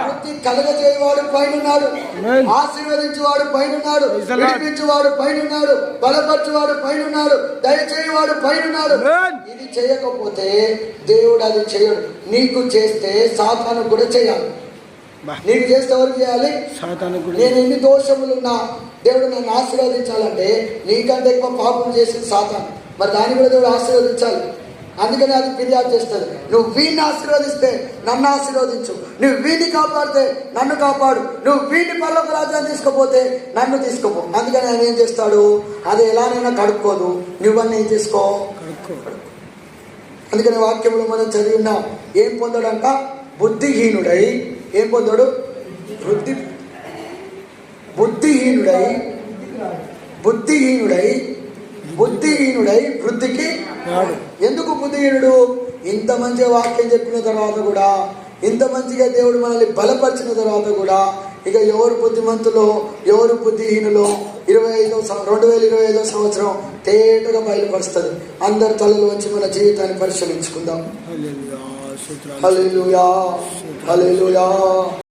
వృద్ధి కలగజేయవాడు పైనున్నాడు, ఆశీర్వదించువాడు పైనున్నాడు, విడిపించువాడు పైనున్నాడు, బలపరచువాడు పైనున్నాడు, దయచేయవాడు పైనున్నాడు. ఇది చేయకపోతే దేవుడు అది చేయడు. నీకు చేస్తే సాతాను కూడా చేయాలి. నీకు చేస్తే ఎవరికి చేయాలి? నేను ఎన్ని దోషములున్నా దేవుడు నన్ను ఆశీర్వదించాలంటే నీకంటే ఎక్కువ పాపం చేసింది సాతాను. మరి దాన్ని కూడా దేవుడు ఆశీర్వదించాలి. అందుకని అది ఫిర్యాదు చేస్తుంది. నువ్వు వీడిని ఆశీర్వదిస్తే నన్ను ఆశీర్వదించు, నువ్వు వీడిని కాపాడితే నన్ను కాపాడు, నువ్వు వీడిని పరలోక రాజ్యాన్ని తీసుకుపోతే నన్ను తీసుకుపో. అందుకని ఆయన ఏం చేస్తాడు? అది ఎలానైనా కడుక్కోదు, నువ్వన్నీ ఏం చేసుకో. అందుకని వాక్యంలో మనం చదివి ఉన్నాం. ఏం పొందాడంట? బుద్ధిహీనుడై ఏం పొందాడు? బుద్ధిహీనుడై వృద్ధికి. ఎందుకు బుద్ధిహీనుడు? ఇంత మంచిగా వాక్యం చెప్పిన తర్వాత కూడా, ఇంత మంచిగా దేవుడు మనల్ని బలపరిచిన తర్వాత కూడా ఇక ఎవరు బుద్ధిమంతులో ఎవరు బుద్ధిహీనులో 2025 సంవత్సరం తేటగా బయలుపరుస్తుంది. అందరి తలలో వచ్చి మన జీవితాన్ని పరిశీలించుకుందాం. హల్లెలూయా, హల్లెలూయా.